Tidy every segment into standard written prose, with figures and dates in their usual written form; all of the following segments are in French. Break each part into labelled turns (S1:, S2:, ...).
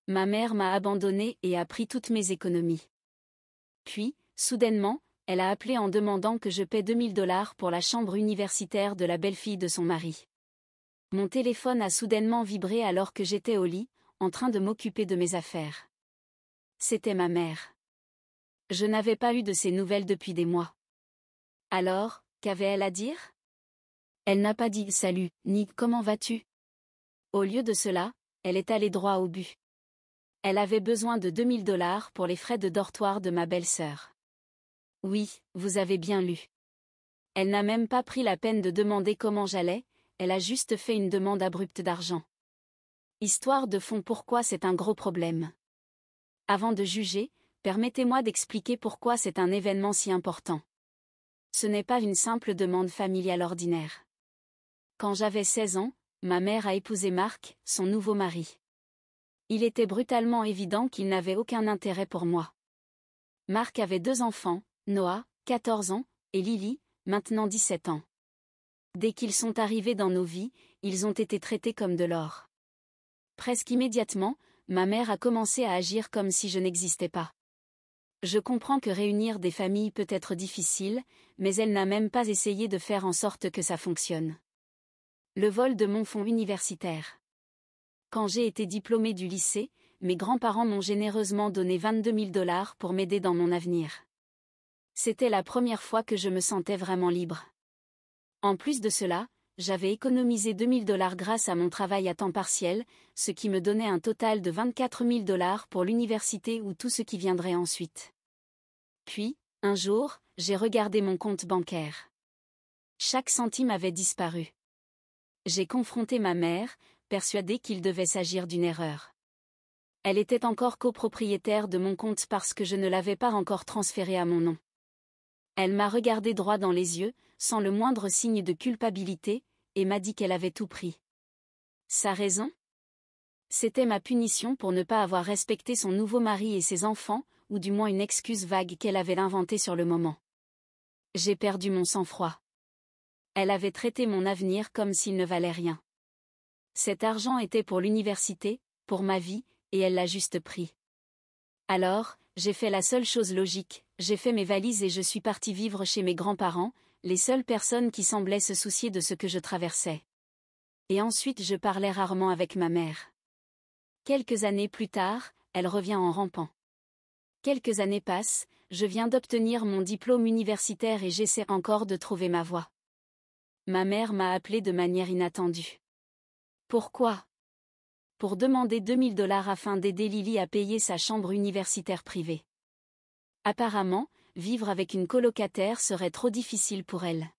S1: Ma mère m'a abandonnée et a pris toutes mes économies. Puis, soudainement, elle a appelé en demandant que je paie $2000 pour la chambre universitaire de la belle-fille de son mari. Mon téléphone a soudainement vibré alors que j'étais au lit, en train de m'occuper de mes affaires. C'était ma mère. Je n'avais pas eu de ses nouvelles depuis des mois. Alors, qu'avait-elle à dire? Elle n'a pas dit « Salut » ni « Comment vas-tu ?» Au lieu de cela, elle est allée droit au but. Elle avait besoin de $2000 pour les frais de dortoir de ma belle-sœur. Oui, vous avez bien lu. Elle n'a même pas pris la peine de demander comment j'allais, elle a juste fait une demande abrupte d'argent. Histoire de fond, pourquoi c'est un gros problème. Avant de juger, permettez-moi d'expliquer pourquoi c'est un événement si important. Ce n'est pas une simple demande familiale ordinaire. Quand j'avais 16 ans, ma mère a épousé Marc, son nouveau mari. Il était brutalement évident qu'il n'avait aucun intérêt pour moi. Marc avait 2 enfants, Noah, 14 ans, et Lily, maintenant 17 ans. Dès qu'ils sont arrivés dans nos vies, ils ont été traités comme de l'or. Presque immédiatement, ma mère a commencé à agir comme si je n'existais pas. Je comprends que réunir des familles peut être difficile, mais elle n'a même pas essayé de faire en sorte que ça fonctionne. Le vol de mon fonds universitaire. Quand j'ai été diplômée du lycée, mes grands-parents m'ont généreusement donné $22 000 pour m'aider dans mon avenir. C'était la première fois que je me sentais vraiment libre. En plus de cela, j'avais économisé $2000 grâce à mon travail à temps partiel, ce qui me donnait un total de $24 000 pour l'université ou tout ce qui viendrait ensuite. Puis, un jour, j'ai regardé mon compte bancaire. Chaque centime avait disparu. J'ai confronté ma mère, persuadée qu'il devait s'agir d'une erreur. Elle était encore copropriétaire de mon compte parce que je ne l'avais pas encore transféré à mon nom. Elle m'a regardé droit dans les yeux, sans le moindre signe de culpabilité, et m'a dit qu'elle avait tout pris. Sa raison? C'était ma punition pour ne pas avoir respecté son nouveau mari et ses enfants, ou du moins une excuse vague qu'elle avait inventée sur le moment. J'ai perdu mon sang-froid. Elle avait traité mon avenir comme s'il ne valait rien. Cet argent était pour l'université, pour ma vie, et elle l'a juste pris. Alors, j'ai fait la seule chose logique, j'ai fait mes valises et je suis partie vivre chez mes grands-parents, les seules personnes qui semblaient se soucier de ce que je traversais. Et ensuite je parlais rarement avec ma mère. Quelques années plus tard, elle revient en rampant. Quelques années passent, je viens d'obtenir mon diplôme universitaire et j'essaie encore de trouver ma voie. Ma mère m'a appelé de manière inattendue. Pourquoi? Pour demander $2000 afin d'aider Lily à payer sa chambre universitaire privée. Apparemment, vivre avec une colocataire serait trop difficile pour elle.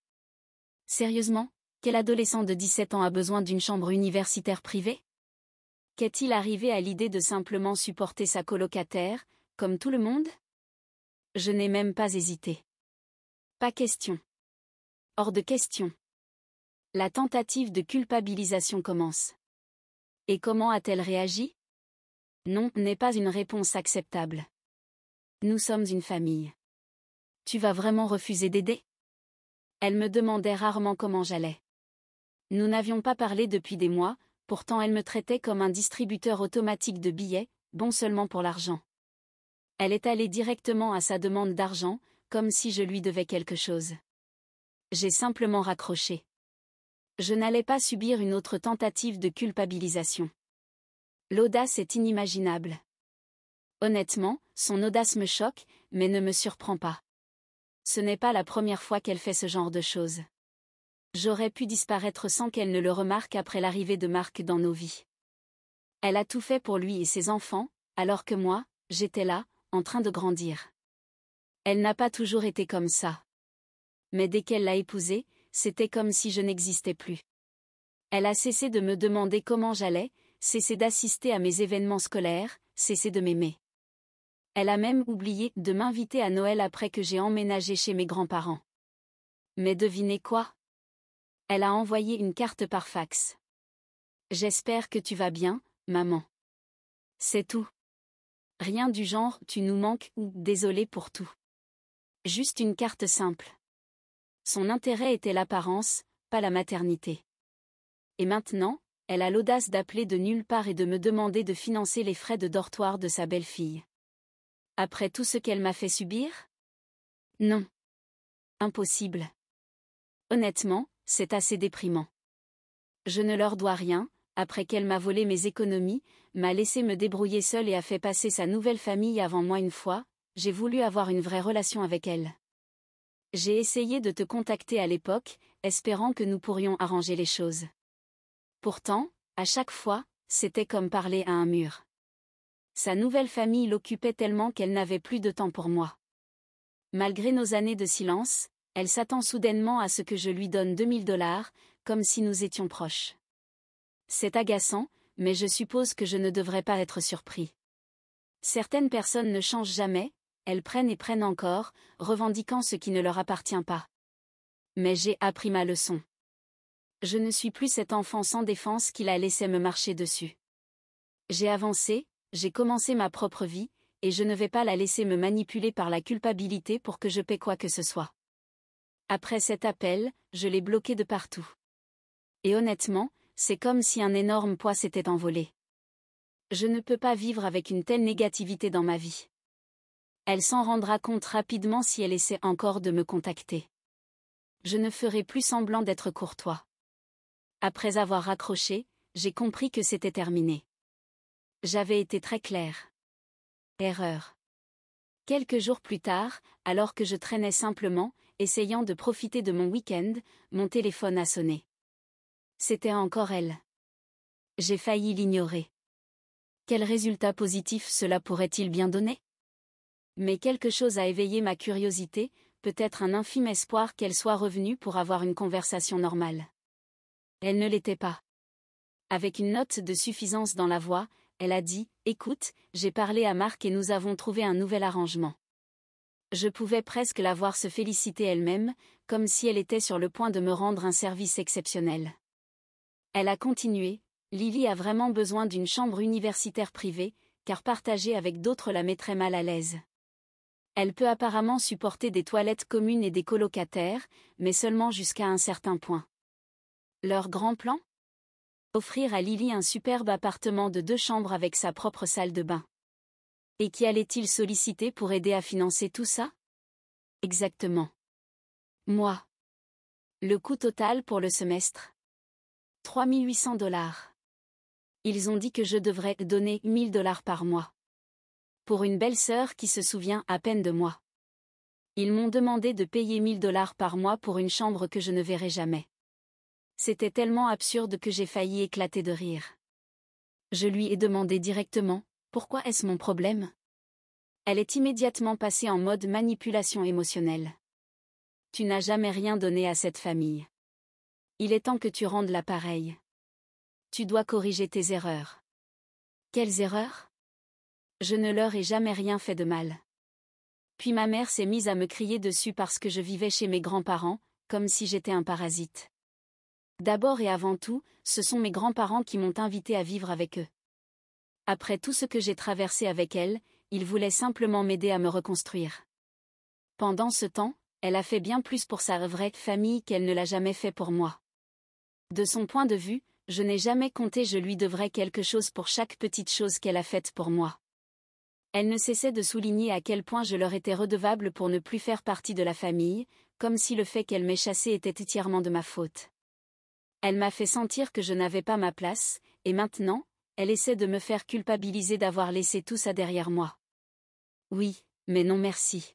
S1: Sérieusement, quel adolescent de 17 ans a besoin d'une chambre universitaire privée? Qu'est-il arrivé à l'idée de simplement supporter sa colocataire, comme tout le monde? Je n'ai même pas hésité. Pas question. Hors de question. La tentative de culpabilisation commence. Et comment a-t-elle réagi? Non, n'est pas une réponse acceptable. Nous sommes une famille. Tu vas vraiment refuser d'aider? Elle me demandait rarement comment j'allais. Nous n'avions pas parlé depuis des mois, pourtant elle me traitait comme un distributeur automatique de billets, bon seulement pour l'argent. Elle est allée directement à sa demande d'argent, comme si je lui devais quelque chose. J'ai simplement raccroché. Je n'allais pas subir une autre tentative de culpabilisation. L'audace est inimaginable. Honnêtement, son audace me choque, mais ne me surprend pas. Ce n'est pas la première fois qu'elle fait ce genre de choses. J'aurais pu disparaître sans qu'elle ne le remarque après l'arrivée de Marc dans nos vies. Elle a tout fait pour lui et ses enfants, alors que moi, j'étais là, en train de grandir. Elle n'a pas toujours été comme ça. Mais dès qu'elle l'a épousé, c'était comme si je n'existais plus. Elle a cessé de me demander comment j'allais, cessé d'assister à mes événements scolaires, cessé de m'aimer. Elle a même oublié de m'inviter à Noël après que j'ai emménagé chez mes grands-parents. Mais devinez quoi? Elle a envoyé une carte par fax. J'espère que tu vas bien, maman. C'est tout. Rien du genre tu nous manques ou désolé pour tout. Juste une carte simple. Son intérêt était l'apparence, pas la maternité. Et maintenant, elle a l'audace d'appeler de nulle part et de me demander de financer les frais de dortoir de sa belle-fille. Après tout ce qu'elle m'a fait subir? Non. Impossible. Honnêtement, c'est assez déprimant. Je ne leur dois rien, après qu'elle m'a volé mes économies, m'a laissé me débrouiller seule et a fait passer sa nouvelle famille avant moi une fois, j'ai voulu avoir une vraie relation avec elle. J'ai essayé de te contacter à l'époque, espérant que nous pourrions arranger les choses. Pourtant, à chaque fois, c'était comme parler à un mur. Sa nouvelle famille l'occupait tellement qu'elle n'avait plus de temps pour moi. Malgré nos années de silence, elle s'attend soudainement à ce que je lui donne 2 000 $, comme si nous étions proches. C'est agaçant, mais je suppose que je ne devrais pas être surpris. Certaines personnes ne changent jamais, elles prennent et prennent encore, revendiquant ce qui ne leur appartient pas. Mais j'ai appris ma leçon. Je ne suis plus cet enfant sans défense qui la laissait me marcher dessus. J'ai avancé, j'ai commencé ma propre vie, et je ne vais pas la laisser me manipuler par la culpabilité pour que je paie quoi que ce soit. Après cet appel, je l'ai bloqué de partout. Et honnêtement, c'est comme si un énorme poids s'était envolé. Je ne peux pas vivre avec une telle négativité dans ma vie. Elle s'en rendra compte rapidement si elle essaie encore de me contacter. Je ne ferai plus semblant d'être courtois. Après avoir raccroché, j'ai compris que c'était terminé. J'avais été très claire. Erreur. Quelques jours plus tard, alors que je traînais simplement, essayant de profiter de mon week-end, mon téléphone a sonné. C'était encore elle. J'ai failli l'ignorer. Quel résultat positif cela pourrait-il bien donner? Mais quelque chose a éveillé ma curiosité, peut-être un infime espoir qu'elle soit revenue pour avoir une conversation normale. Elle ne l'était pas. Avec une note de suffisance dans la voix, elle a dit « Écoute, j'ai parlé à Marc et nous avons trouvé un nouvel arrangement. » Je pouvais presque la voir se féliciter elle-même, comme si elle était sur le point de me rendre un service exceptionnel. Elle a continué « Lily a vraiment besoin d'une chambre universitaire privée, car partager avec d'autres la mettrait mal à l'aise. Elle peut apparemment supporter des toilettes communes et des colocataires, mais seulement jusqu'à un certain point. Leur grand plan? Offrir à Lily un superbe appartement de 2 chambres avec sa propre salle de bain. Et qui allait-il solliciter pour aider à financer tout ça? Exactement. Moi. Le coût total pour le semestre? 3 800 $. Ils ont dit que je devrais donner 1 000 $ par mois. Pour une belle-sœur qui se souvient à peine de moi. Ils m'ont demandé de payer 1 000 $ par mois pour une chambre que je ne verrai jamais. C'était tellement absurde que j'ai failli éclater de rire. Je lui ai demandé directement, pourquoi est-ce mon problème? Elle est immédiatement passée en mode manipulation émotionnelle. Tu n'as jamais rien donné à cette famille. Il est temps que tu rendes l'appareil. Tu dois corriger tes erreurs. Quelles erreurs? Je ne leur ai jamais rien fait de mal. Puis ma mère s'est mise à me crier dessus parce que je vivais chez mes grands-parents, comme si j'étais un parasite. D'abord et avant tout, ce sont mes grands-parents qui m'ont invité à vivre avec eux. Après tout ce que j'ai traversé avec elle, ils voulaient simplement m'aider à me reconstruire. Pendant ce temps, elle a fait bien plus pour sa vraie famille qu'elle ne l'a jamais fait pour moi. De son point de vue, je n'ai jamais compté je lui devrais quelque chose pour chaque petite chose qu'elle a faite pour moi. Elle ne cessait de souligner à quel point je leur étais redevable pour ne plus faire partie de la famille, comme si le fait qu'elle m'ait chassée était entièrement de ma faute. Elle m'a fait sentir que je n'avais pas ma place, et maintenant, elle essaie de me faire culpabiliser d'avoir laissé tout ça derrière moi. Oui, mais non merci.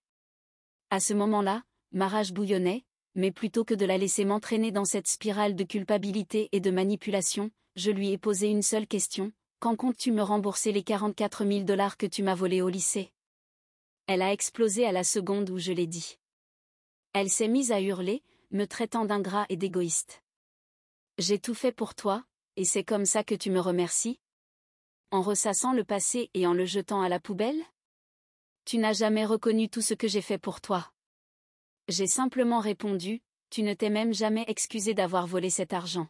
S1: À ce moment-là, ma rage bouillonnait, mais plutôt que de la laisser m'entraîner dans cette spirale de culpabilité et de manipulation, je lui ai posé une seule question. Quand comptes-tu me rembourser les 44 000 $ que tu m'as volés au lycée? Elle a explosé à la seconde où je l'ai dit. Elle s'est mise à hurler, me traitant d'ingrat et d'égoïste. J'ai tout fait pour toi, et c'est comme ça que tu me remercies? En ressassant le passé et en le jetant à la poubelle? Tu n'as jamais reconnu tout ce que j'ai fait pour toi. J'ai simplement répondu, tu ne t'es même jamais excusé d'avoir volé cet argent.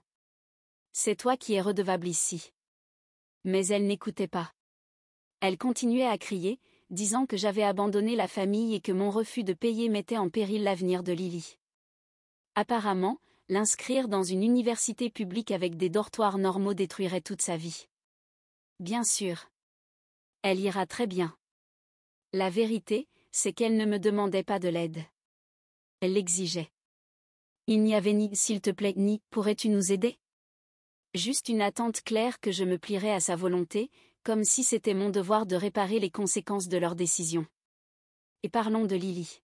S1: C'est toi qui es redevable ici. Mais elle n'écoutait pas. Elle continuait à crier, disant que j'avais abandonné la famille et que mon refus de payer mettait en péril l'avenir de Lily. Apparemment, l'inscrire dans une université publique avec des dortoirs normaux détruirait toute sa vie. Bien sûr. Elle ira très bien. La vérité, c'est qu'elle ne me demandait pas de l'aide. Elle l'exigeait. Il n'y avait ni « s'il te plaît » ni « pourrais-tu nous aider ?» Juste une attente claire que je me plierais à sa volonté, comme si c'était mon devoir de réparer les conséquences de leur décision. Et parlons de Lily.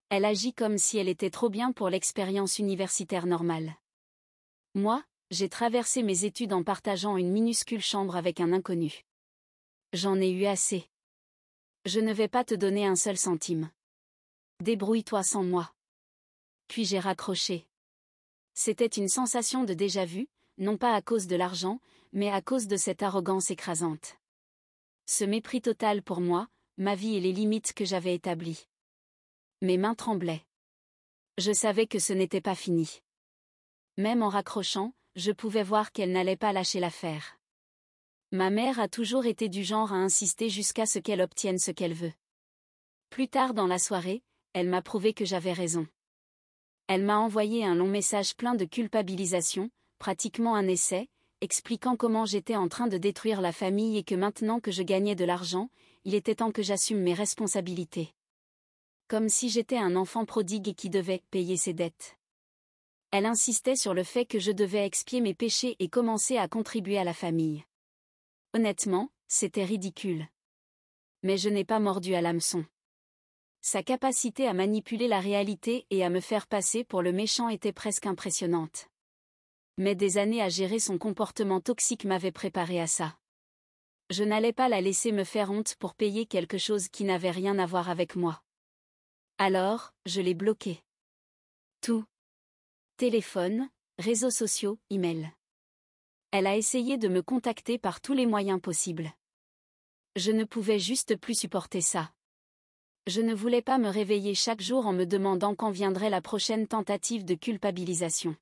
S1: Elle agit comme si elle était trop bien pour l'expérience universitaire normale. Moi, j'ai traversé mes études en partageant une minuscule chambre avec un inconnu. J'en ai eu assez. Je ne vais pas te donner un seul centime. Débrouille-toi sans moi. Puis j'ai raccroché. C'était une sensation de déjà-vu, non pas à cause de l'argent, mais à cause de cette arrogance écrasante. Ce mépris total pour moi, ma vie et les limites que j'avais établies. Mes mains tremblaient. Je savais que ce n'était pas fini. Même en raccrochant, je pouvais voir qu'elle n'allait pas lâcher l'affaire. Ma mère a toujours été du genre à insister jusqu'à ce qu'elle obtienne ce qu'elle veut. Plus tard dans la soirée, elle m'a prouvé que j'avais raison. Elle m'a envoyé un long message plein de culpabilisation, pratiquement un essai, expliquant comment j'étais en train de détruire la famille et que maintenant que je gagnais de l'argent, il était temps que j'assume mes responsabilités. Comme si j'étais un enfant prodigue et qui devait payer ses dettes. Elle insistait sur le fait que je devais expier mes péchés et commencer à contribuer à la famille. Honnêtement, c'était ridicule. Mais je n'ai pas mordu à l'hameçon. Sa capacité à manipuler la réalité et à me faire passer pour le méchant était presque impressionnante. Mais des années à gérer son comportement toxique m'avaient préparé à ça. Je n'allais pas la laisser me faire honte pour payer quelque chose qui n'avait rien à voir avec moi. Alors, je l'ai bloqué. Tout. Téléphone, réseaux sociaux, email. Elle a essayé de me contacter par tous les moyens possibles. Je ne pouvais juste plus supporter ça. Je ne voulais pas me réveiller chaque jour en me demandant quand viendrait la prochaine tentative de culpabilisation.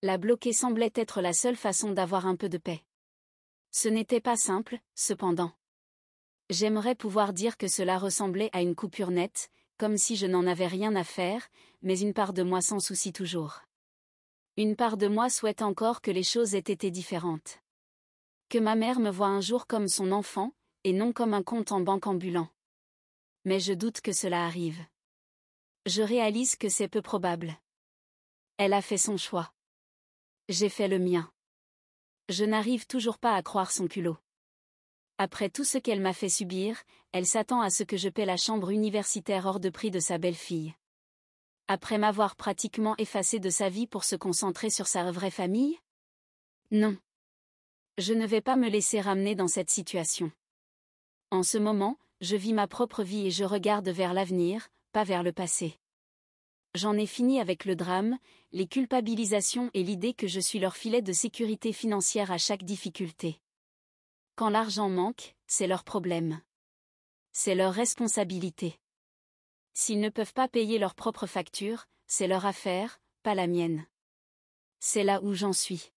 S1: La bloquer semblait être la seule façon d'avoir un peu de paix. Ce n'était pas simple, cependant. J'aimerais pouvoir dire que cela ressemblait à une coupure nette, comme si je n'en avais rien à faire, mais une part de moi s'en soucie toujours. Une part de moi souhaite encore que les choses aient été différentes. Que ma mère me voie un jour comme son enfant, et non comme un compte en banque ambulant. Mais je doute que cela arrive. Je réalise que c'est peu probable. Elle a fait son choix. J'ai fait le mien. Je n'arrive toujours pas à croire son culot. Après tout ce qu'elle m'a fait subir, elle s'attend à ce que je paie la chambre universitaire hors de prix de sa belle-fille. Après m'avoir pratiquement effacé de sa vie pour se concentrer sur sa vraie famille ? Non. Je ne vais pas me laisser ramener dans cette situation. En ce moment, je vis ma propre vie et je regarde vers l'avenir, pas vers le passé. J'en ai fini avec le drame, les culpabilisations et l'idée que je suis leur filet de sécurité financière à chaque difficulté. Quand l'argent manque, c'est leur problème. C'est leur responsabilité. S'ils ne peuvent pas payer leurs propres factures, c'est leur affaire, pas la mienne. C'est là où j'en suis.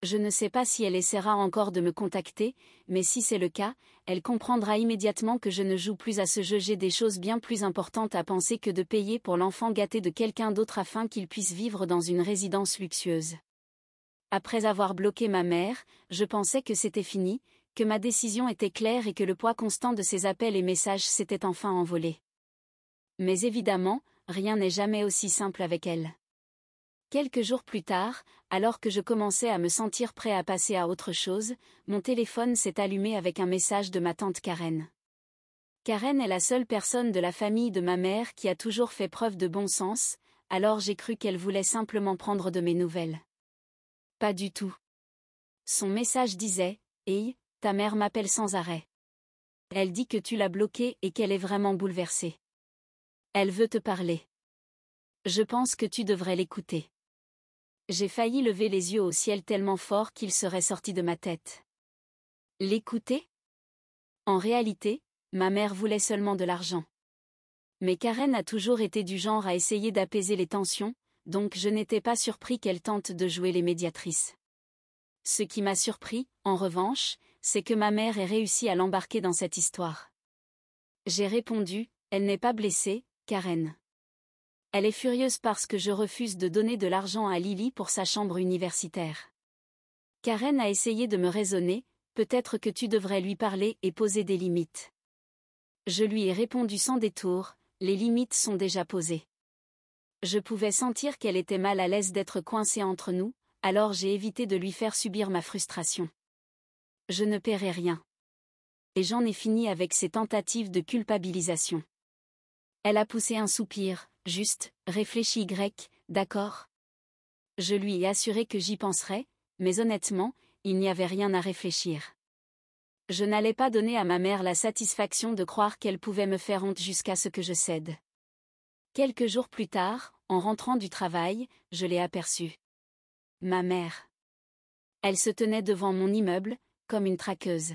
S1: Je ne sais pas si elle essaiera encore de me contacter, mais si c'est le cas, elle comprendra immédiatement que je ne joue plus à ce jeu. J'ai des choses bien plus importantes à penser que de payer pour l'enfant gâté de quelqu'un d'autre afin qu'il puisse vivre dans une résidence luxueuse. Après avoir bloqué ma mère, je pensais que c'était fini, que ma décision était claire et que le poids constant de ses appels et messages s'était enfin envolé. Mais évidemment, rien n'est jamais aussi simple avec elle. Quelques jours plus tard, alors que je commençais à me sentir prêt à passer à autre chose, mon téléphone s'est allumé avec un message de ma tante Karen. Karen est la seule personne de la famille de ma mère qui a toujours fait preuve de bon sens, alors j'ai cru qu'elle voulait simplement prendre de mes nouvelles. Pas du tout. Son message disait « Hey, ta mère m'appelle sans arrêt. Elle dit que tu l'as bloquée et qu'elle est vraiment bouleversée. Elle veut te parler. Je pense que tu devrais l'écouter. » J'ai failli lever les yeux au ciel tellement fort qu'il serait sorti de ma tête. L'écouter ? En réalité, ma mère voulait seulement de l'argent. Mais Karen a toujours été du genre à essayer d'apaiser les tensions, donc je n'étais pas surpris qu'elle tente de jouer les médiatrices. Ce qui m'a surpris, en revanche, c'est que ma mère ait réussi à l'embarquer dans cette histoire. J'ai répondu, elle n'est pas blessée, Karen. Elle est furieuse parce que je refuse de donner de l'argent à Lily pour sa chambre universitaire. Karen a essayé de me raisonner, peut-être que tu devrais lui parler et poser des limites. Je lui ai répondu sans détour, les limites sont déjà posées. Je pouvais sentir qu'elle était mal à l'aise d'être coincée entre nous, alors j'ai évité de lui faire subir ma frustration. Je ne paierai rien. Et j'en ai fini avec ces tentatives de culpabilisation. Elle a poussé un soupir, juste, réfléchi d'accord. Je lui ai assuré que j'y penserais, mais honnêtement, il n'y avait rien à réfléchir. Je n'allais pas donner à ma mère la satisfaction de croire qu'elle pouvait me faire honte jusqu'à ce que je cède. Quelques jours plus tard, en rentrant du travail, je l'ai aperçue. Ma mère. Elle se tenait devant mon immeuble, comme une traqueuse.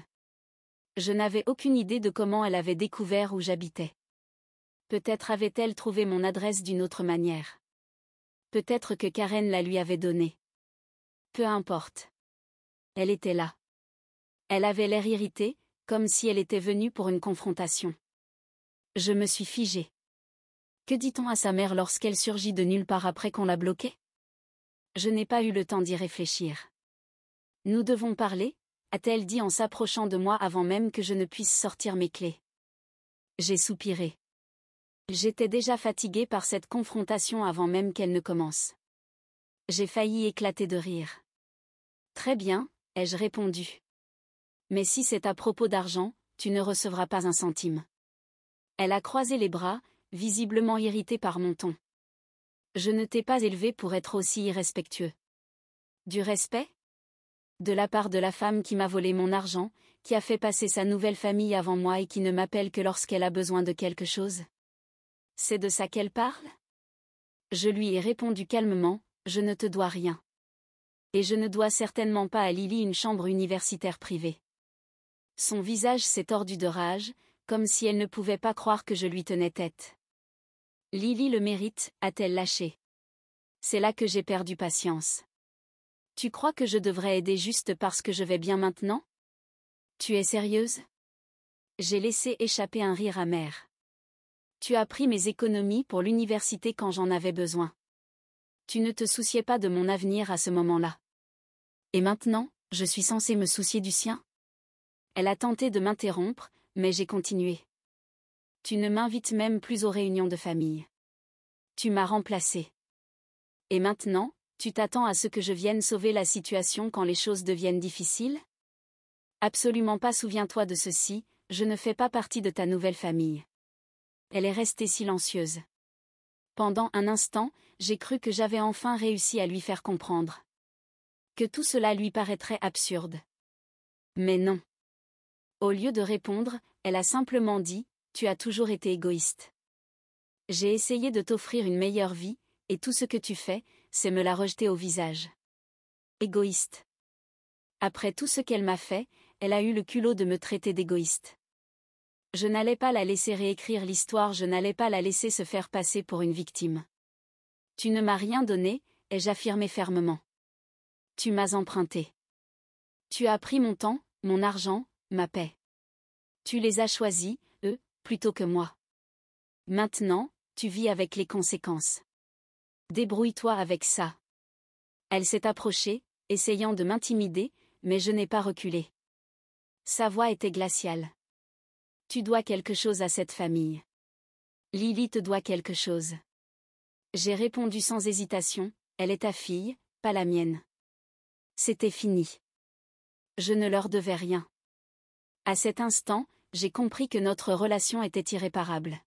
S1: Je n'avais aucune idée de comment elle avait découvert où j'habitais. Peut-être avait-elle trouvé mon adresse d'une autre manière. Peut-être que Karen la lui avait donnée. Peu importe. Elle était là. Elle avait l'air irritée, comme si elle était venue pour une confrontation. Je me suis figée. Que dit-on à sa mère lorsqu'elle surgit de nulle part après qu'on l'a bloquée? Je n'ai pas eu le temps d'y réfléchir. Nous devons parler, a-t-elle dit en s'approchant de moi avant même que je ne puisse sortir mes clés. J'ai soupiré. J'étais déjà fatiguée par cette confrontation avant même qu'elle ne commence. J'ai failli éclater de rire. Très bien, ai-je répondu. Mais si c'est à propos d'argent, tu ne recevras pas un centime. Elle a croisé les bras, visiblement irritée par mon ton. Je ne t'ai pas élevé pour être aussi irrespectueux. Du respect? De la part de la femme qui m'a volé mon argent, qui a fait passer sa nouvelle famille avant moi et qui ne m'appelle que lorsqu'elle a besoin de quelque chose? C'est de ça qu'elle parle? Je lui ai répondu calmement, je ne te dois rien. Et je ne dois certainement pas à Lily une chambre universitaire privée. Son visage s'est tordu de rage, comme si elle ne pouvait pas croire que je lui tenais tête. Lily le mérite, a-t-elle lâché. C'est là que j'ai perdu patience. Tu crois que je devrais aider juste parce que je vais bien maintenant? Tu es sérieuse? J'ai laissé échapper un rire amer. Tu as pris mes économies pour l'université quand j'en avais besoin. Tu ne te souciais pas de mon avenir à ce moment-là. Et maintenant, je suis censée me soucier du sien? Elle a tenté de m'interrompre, mais j'ai continué. Tu ne m'invites même plus aux réunions de famille. Tu m'as remplacée. Et maintenant, tu t'attends à ce que je vienne sauver la situation quand les choses deviennent difficiles? Absolument pas, souviens-toi de ceci, je ne fais pas partie de ta nouvelle famille. Elle est restée silencieuse. Pendant un instant, j'ai cru que j'avais enfin réussi à lui faire comprendre. Que tout cela lui paraîtrait absurde. Mais non. Au lieu de répondre, elle a simplement dit, tu as toujours été égoïste. J'ai essayé de t'offrir une meilleure vie, et tout ce que tu fais, c'est me la rejeter au visage. Égoïste. Après tout ce qu'elle m'a fait, elle a eu le culot de me traiter d'égoïste. Je n'allais pas la laisser réécrire l'histoire, je n'allais pas la laisser se faire passer pour une victime. Tu ne m'as rien donné, ai-je affirmé fermement. Tu m'as emprunté. Tu as pris mon temps, mon argent, ma paix. Tu les as choisis, eux, plutôt que moi. Maintenant, tu vis avec les conséquences. Débrouille-toi avec ça. Elle s'est approchée, essayant de m'intimider, mais je n'ai pas reculé. Sa voix était glaciale. Tu dois quelque chose à cette famille. Lily te doit quelque chose. J'ai répondu sans hésitation, elle est ta fille, pas la mienne. C'était fini. Je ne leur devais rien. À cet instant, j'ai compris que notre relation était irréparable.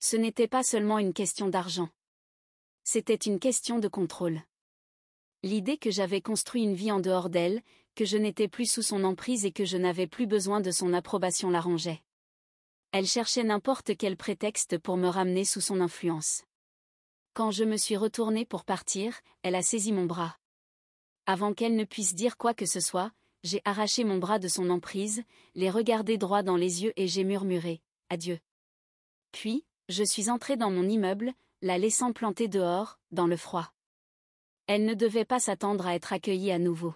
S1: Ce n'était pas seulement une question d'argent. C'était une question de contrôle. L'idée que j'avais construit une vie en dehors d'elle, que je n'étais plus sous son emprise et que je n'avais plus besoin de son approbation l'arrangeait. Elle cherchait n'importe quel prétexte pour me ramener sous son influence. Quand je me suis retournée pour partir, elle a saisi mon bras. Avant qu'elle ne puisse dire quoi que ce soit, j'ai arraché mon bras de son emprise, l'ai regardé droit dans les yeux et j'ai murmuré « Adieu ». Puis, je suis entrée dans mon immeuble, la laissant plantée dehors, dans le froid. Elle ne devait pas s'attendre à être accueillie à nouveau.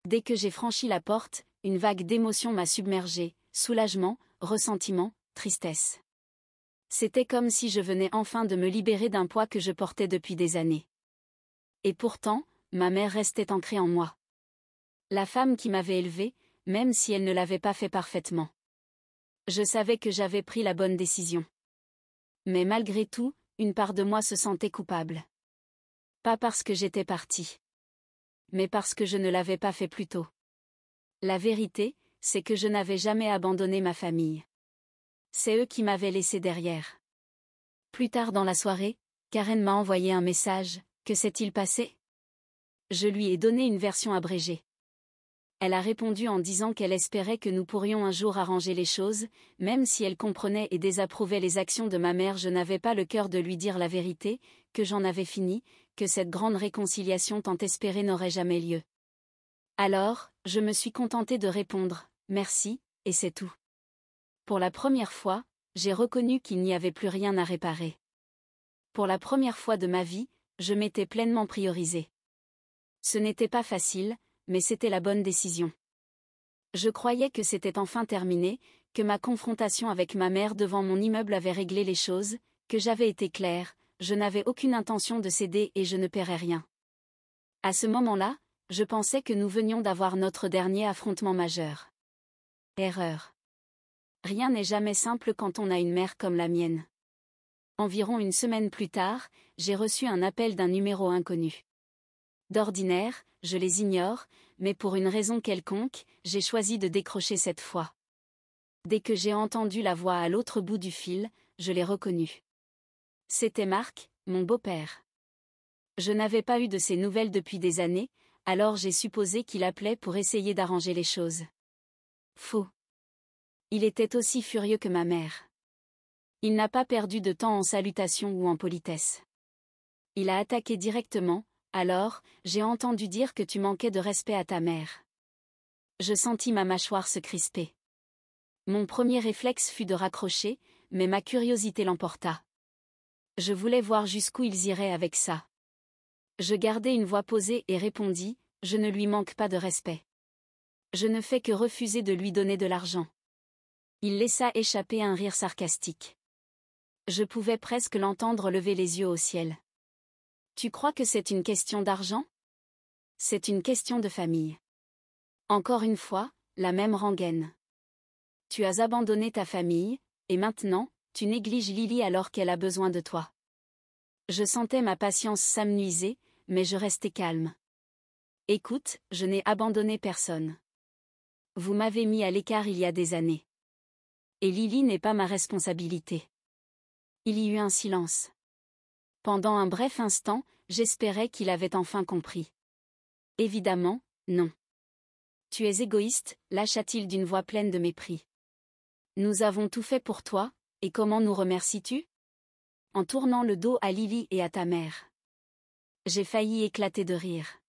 S1: Dès que j'ai franchi la porte, une vague d'émotions m'a submergée, soulagement, ressentiment, tristesse. C'était comme si je venais enfin de me libérer d'un poids que je portais depuis des années. Et pourtant, ma mère restait ancrée en moi. La femme qui m'avait élevée, même si elle ne l'avait pas fait parfaitement. Je savais que j'avais pris la bonne décision. Mais malgré tout, une part de moi se sentait coupable. Pas parce que j'étais partie. Mais parce que je ne l'avais pas fait plus tôt. La vérité, c'est que je n'avais jamais abandonné ma famille. C'est eux qui m'avaient laissé derrière. Plus tard dans la soirée, Karen m'a envoyé un message. Que s'est-il passé? Je lui ai donné une version abrégée. Elle a répondu en disant qu'elle espérait que nous pourrions un jour arranger les choses, même si elle comprenait et désapprouvait les actions de ma mère. Je n'avais pas le cœur de lui dire la vérité, que j'en avais fini, que cette grande réconciliation tant espérée n'aurait jamais lieu. Alors, je me suis contentée de répondre « merci », et c'est tout. Pour la première fois, j'ai reconnu qu'il n'y avait plus rien à réparer. Pour la première fois de ma vie, je m'étais pleinement priorisée. Ce n'était pas facile, mais c'était la bonne décision. Je croyais que c'était enfin terminé, que ma confrontation avec ma mère devant mon immeuble avait réglé les choses, que j'avais été claire, je n'avais aucune intention de céder et je ne paierais rien. À ce moment-là, je pensais que nous venions d'avoir notre dernier affrontement majeur. Erreur. Rien n'est jamais simple quand on a une mère comme la mienne. Environ une semaine plus tard, j'ai reçu un appel d'un numéro inconnu. D'ordinaire, je les ignore, mais pour une raison quelconque, j'ai choisi de décrocher cette fois. Dès que j'ai entendu la voix à l'autre bout du fil, je l'ai reconnu. C'était Marc, mon beau-père. Je n'avais pas eu de ses nouvelles depuis des années, alors j'ai supposé qu'il appelait pour essayer d'arranger les choses. Faux. Il était aussi furieux que ma mère. Il n'a pas perdu de temps en salutations ou en politesse. Il a attaqué directement. Alors, j'ai entendu dire que tu manquais de respect à ta mère. Je sentis ma mâchoire se crisper. Mon premier réflexe fut de raccrocher, mais ma curiosité l'emporta. Je voulais voir jusqu'où ils iraient avec ça. Je gardai une voix posée et répondis, je ne lui manque pas de respect. Je ne fais que refuser de lui donner de l'argent. Il laissa échapper un rire sarcastique. Je pouvais presque l'entendre lever les yeux au ciel. Tu crois que c'est une question d'argent? C'est une question de famille. Encore une fois, la même rengaine. Tu as abandonné ta famille, et maintenant, tu négliges Lily alors qu'elle a besoin de toi. Je sentais ma patience s'amenuiser, mais je restais calme. Écoute, je n'ai abandonné personne. Vous m'avez mis à l'écart il y a des années. Et Lily n'est pas ma responsabilité. Il y eut un silence. Pendant un bref instant, j'espérais qu'il avait enfin compris. Évidemment, non. Tu es égoïste, lâcha-t-il d'une voix pleine de mépris. Nous avons tout fait pour toi, et comment nous remercies-tu? En tournant le dos à Lily et à ta mère. J'ai failli éclater de rire.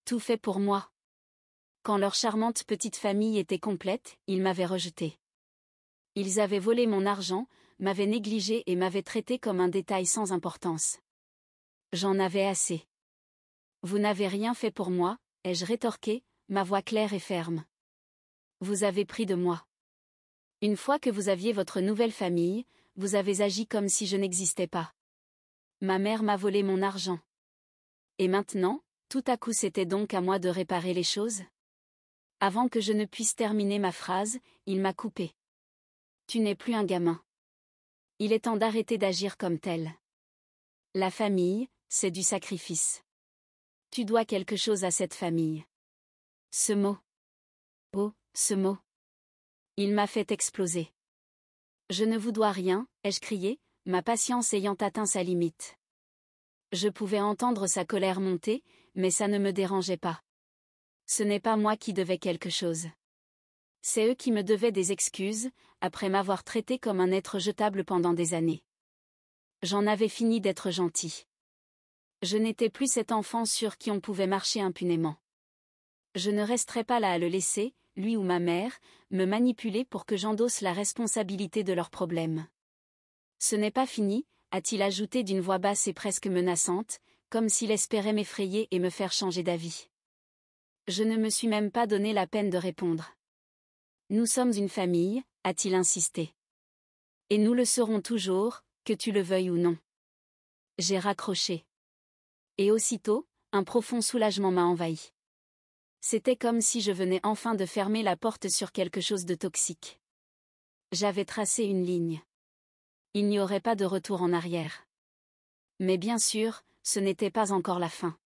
S1: Tout fait pour moi. Quand leur charmante petite famille était complète, ils m'avaient rejeté. Ils avaient volé mon argent, m'avaient négligé et m'avaient traité comme un détail sans importance. J'en avais assez. Vous n'avez rien fait pour moi, ai-je rétorqué, ma voix claire et ferme. Vous avez pris de moi. Une fois que vous aviez votre nouvelle famille, vous avez agi comme si je n'existais pas. Ma mère m'a volé mon argent. Et maintenant, tout à coup c'était donc à moi de réparer les choses? Avant que je ne puisse terminer ma phrase, il m'a coupé. Tu n'es plus un gamin. Il est temps d'arrêter d'agir comme tel. La famille, c'est du sacrifice. Tu dois quelque chose à cette famille. Ce mot. Oh, ce mot. Il m'a fait exploser. Je ne vous dois rien, ai-je crié, ma patience ayant atteint sa limite. Je pouvais entendre sa colère monter, mais ça ne me dérangeait pas. Ce n'est pas moi qui devais quelque chose. C'est eux qui me devaient des excuses, après m'avoir traité comme un être jetable pendant des années. J'en avais fini d'être gentil. Je n'étais plus cet enfant sur qui on pouvait marcher impunément. Je ne resterais pas là à le laisser, lui ou ma mère, me manipuler pour que j'endosse la responsabilité de leurs problèmes. Ce n'est pas fini, a-t-il ajouté d'une voix basse et presque menaçante, comme s'il espérait m'effrayer et me faire changer d'avis. Je ne me suis même pas donné la peine de répondre. Nous sommes une famille, a-t-il insisté. Et nous le serons toujours, que tu le veuilles ou non. J'ai raccroché. Et aussitôt, un profond soulagement m'a envahi. C'était comme si je venais enfin de fermer la porte sur quelque chose de toxique. J'avais tracé une ligne. Il n'y aurait pas de retour en arrière. Mais bien sûr, ce n'était pas encore la fin.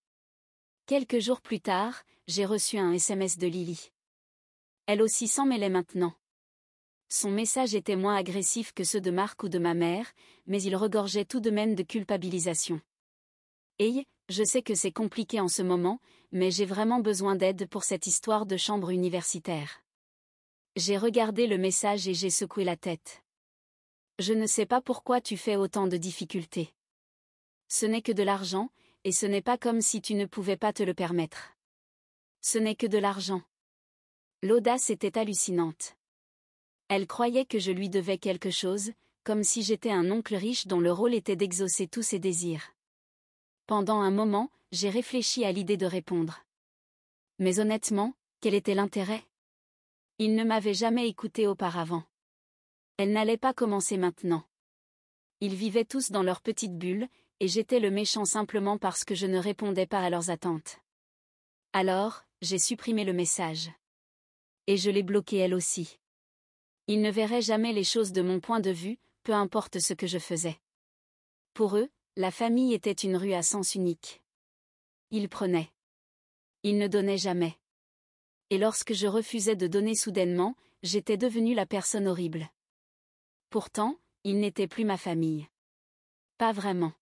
S1: Quelques jours plus tard, j'ai reçu un SMS de Lily. Elle aussi s'en mêlait maintenant. Son message était moins agressif que ceux de Marc ou de ma mère, mais il regorgeait tout de même de culpabilisation. Hey, je sais que c'est compliqué en ce moment, mais j'ai vraiment besoin d'aide pour cette histoire de chambre universitaire. J'ai regardé le message et j'ai secoué la tête. Je ne sais pas pourquoi tu fais autant de difficultés. Ce n'est que de l'argent, et ce n'est pas comme si tu ne pouvais pas te le permettre. Ce n'est que de l'argent. L'audace était hallucinante. Elle croyait que je lui devais quelque chose, comme si j'étais un oncle riche dont le rôle était d'exaucer tous ses désirs. Pendant un moment, j'ai réfléchi à l'idée de répondre. Mais honnêtement, quel était l'intérêt? Il ne m'avait jamais écouté auparavant. Elle n'allait pas commencer maintenant. Ils vivaient tous dans leur petite bulle, et j'étais le méchant simplement parce que je ne répondais pas à leurs attentes. Alors, j'ai supprimé le message. Et je l'ai bloqué elle aussi. Ils ne verraient jamais les choses de mon point de vue, peu importe ce que je faisais. Pour eux, la famille était une rue à sens unique. Ils prenaient. Ils ne donnaient jamais. Et lorsque je refusais de donner soudainement, j'étais devenue la personne horrible. Pourtant, ils n'étaient plus ma famille. Pas vraiment.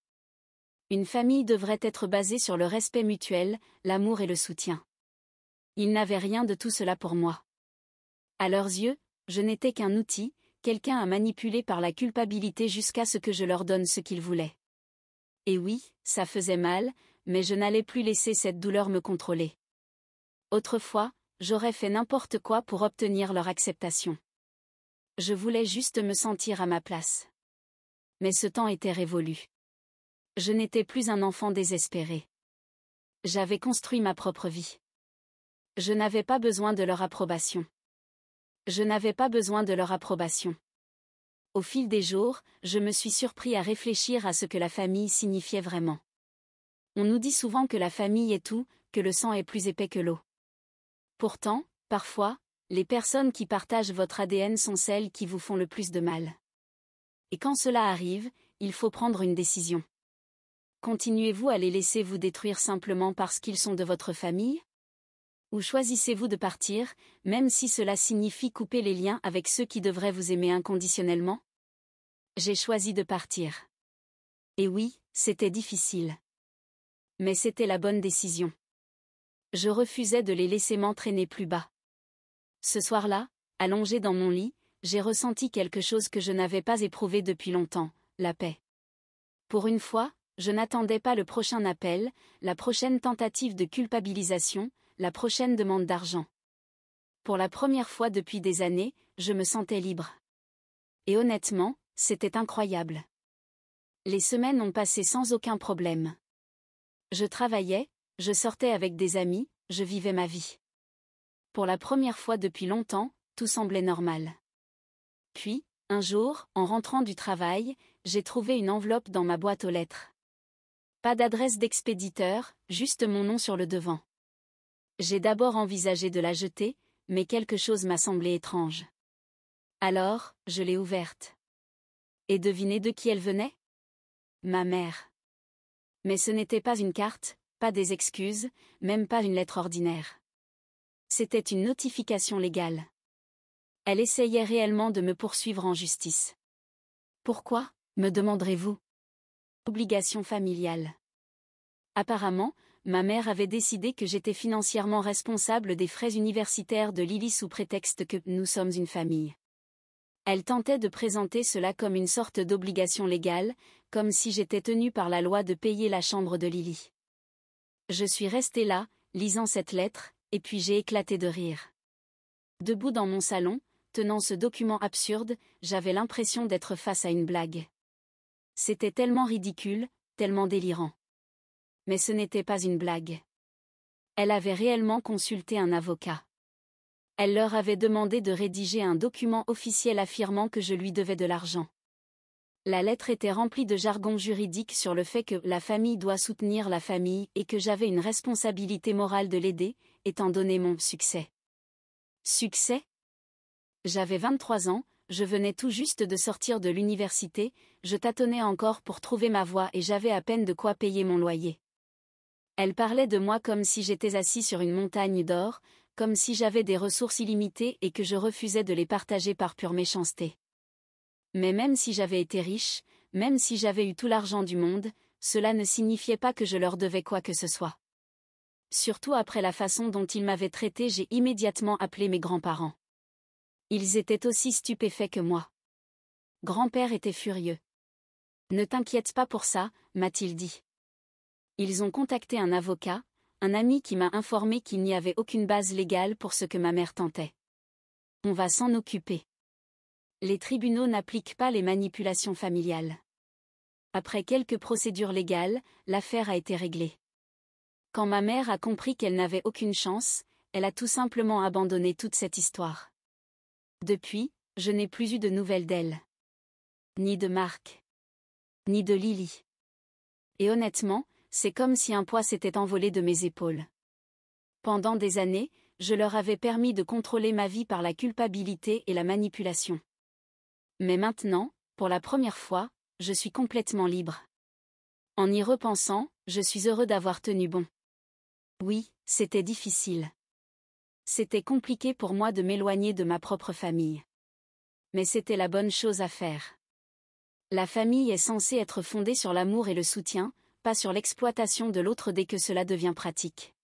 S1: Une famille devrait être basée sur le respect mutuel, l'amour et le soutien. Ils n'avaient rien de tout cela pour moi. À leurs yeux, je n'étais qu'un outil, quelqu'un à manipuler par la culpabilité jusqu'à ce que je leur donne ce qu'ils voulaient. Et oui, ça faisait mal, mais je n'allais plus laisser cette douleur me contrôler. Autrefois, j'aurais fait n'importe quoi pour obtenir leur acceptation. Je voulais juste me sentir à ma place. Mais ce temps était révolu. Je n'étais plus un enfant désespéré. J'avais construit ma propre vie. Je n'avais pas besoin de leur approbation. Je n'avais pas besoin de leur approbation. Au fil des jours, je me suis surpris à réfléchir à ce que la famille signifiait vraiment. On nous dit souvent que la famille est tout, que le sang est plus épais que l'eau. Pourtant, parfois, les personnes qui partagent votre ADN sont celles qui vous font le plus de mal. Et quand cela arrive, il faut prendre une décision. Continuez-vous à les laisser vous détruire simplement parce qu'ils sont de votre famille? Ou choisissez-vous de partir, même si cela signifie couper les liens avec ceux qui devraient vous aimer inconditionnellement? J'ai choisi de partir. Et oui, c'était difficile. Mais c'était la bonne décision. Je refusais de les laisser m'entraîner plus bas. Ce soir-là, allongé dans mon lit, j'ai ressenti quelque chose que je n'avais pas éprouvé depuis longtemps, la paix. Pour une fois, je n'attendais pas le prochain appel, la prochaine tentative de culpabilisation, la prochaine demande d'argent. Pour la première fois depuis des années, je me sentais libre. Et honnêtement, c'était incroyable. Les semaines ont passé sans aucun problème. Je travaillais, je sortais avec des amis, je vivais ma vie. Pour la première fois depuis longtemps, tout semblait normal. Puis, un jour, en rentrant du travail, j'ai trouvé une enveloppe dans ma boîte aux lettres. Pas d'adresse d'expéditeur, juste mon nom sur le devant. J'ai d'abord envisagé de la jeter, mais quelque chose m'a semblé étrange. Alors, je l'ai ouverte. Et devinez de qui elle venait? Ma mère. Mais ce n'était pas une carte, pas des excuses, même pas une lettre ordinaire. C'était une notification légale. Elle essayait réellement de me poursuivre en justice. Pourquoi, me demanderez-vous? Obligation familiale. Apparemment, ma mère avait décidé que j'étais financièrement responsable des frais universitaires de Lily sous prétexte que nous sommes une famille. Elle tentait de présenter cela comme une sorte d'obligation légale, comme si j'étais tenue par la loi de payer la chambre de Lily. Je suis restée là, lisant cette lettre, et puis j'ai éclaté de rire. Debout dans mon salon, tenant ce document absurde, j'avais l'impression d'être face à une blague. C'était tellement ridicule, tellement délirant. Mais ce n'était pas une blague. Elle avait réellement consulté un avocat. Elle leur avait demandé de rédiger un document officiel affirmant que je lui devais de l'argent. La lettre était remplie de jargon juridique sur le fait que la famille doit soutenir la famille et que j'avais une responsabilité morale de l'aider, étant donné mon succès. Succès ? J'avais 23 ans, je venais tout juste de sortir de l'université, je tâtonnais encore pour trouver ma voie et j'avais à peine de quoi payer mon loyer. Elle parlait de moi comme si j'étais assis sur une montagne d'or, comme si j'avais des ressources illimitées et que je refusais de les partager par pure méchanceté. Mais même si j'avais été riche, même si j'avais eu tout l'argent du monde, cela ne signifiait pas que je leur devais quoi que ce soit. Surtout après la façon dont ils m'avaient traité, j'ai immédiatement appelé mes grands-parents. Ils étaient aussi stupéfaits que moi. Grand-père était furieux. « Ne t'inquiète pas pour ça », m'a-t-il dit. Ils ont contacté un avocat, un ami qui m'a informé qu'il n'y avait aucune base légale pour ce que ma mère tentait. On va s'en occuper. Les tribunaux n'appliquent pas les manipulations familiales. Après quelques procédures légales, l'affaire a été réglée. Quand ma mère a compris qu'elle n'avait aucune chance, elle a tout simplement abandonné toute cette histoire. Depuis, je n'ai plus eu de nouvelles d'elle. Ni de Marc. Ni de Lily. Et honnêtement, c'est comme si un poids s'était envolé de mes épaules. Pendant des années, je leur avais permis de contrôler ma vie par la culpabilité et la manipulation. Mais maintenant, pour la première fois, je suis complètement libre. En y repensant, je suis heureux d'avoir tenu bon. Oui, c'était difficile. C'était compliqué pour moi de m'éloigner de ma propre famille. Mais c'était la bonne chose à faire. La famille est censée être fondée sur l'amour et le soutien, pas sur l'exploitation de l'autre dès que cela devient pratique.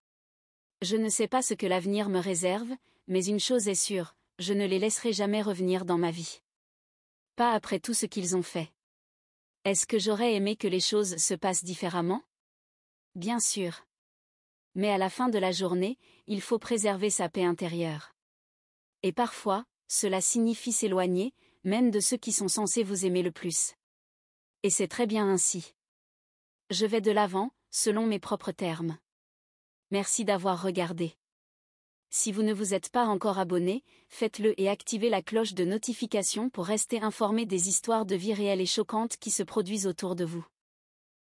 S1: Je ne sais pas ce que l'avenir me réserve, mais une chose est sûre, je ne les laisserai jamais revenir dans ma vie. Pas après tout ce qu'ils ont fait. Est-ce que j'aurais aimé que les choses se passent différemment ? Bien sûr. Mais à la fin de la journée, il faut préserver sa paix intérieure. Et parfois, cela signifie s'éloigner, même de ceux qui sont censés vous aimer le plus. Et c'est très bien ainsi. Je vais de l'avant, selon mes propres termes. Merci d'avoir regardé. Si vous ne vous êtes pas encore abonné, faites-le et activez la cloche de notification pour rester informé des histoires de vie réelles et choquantes qui se produisent autour de vous.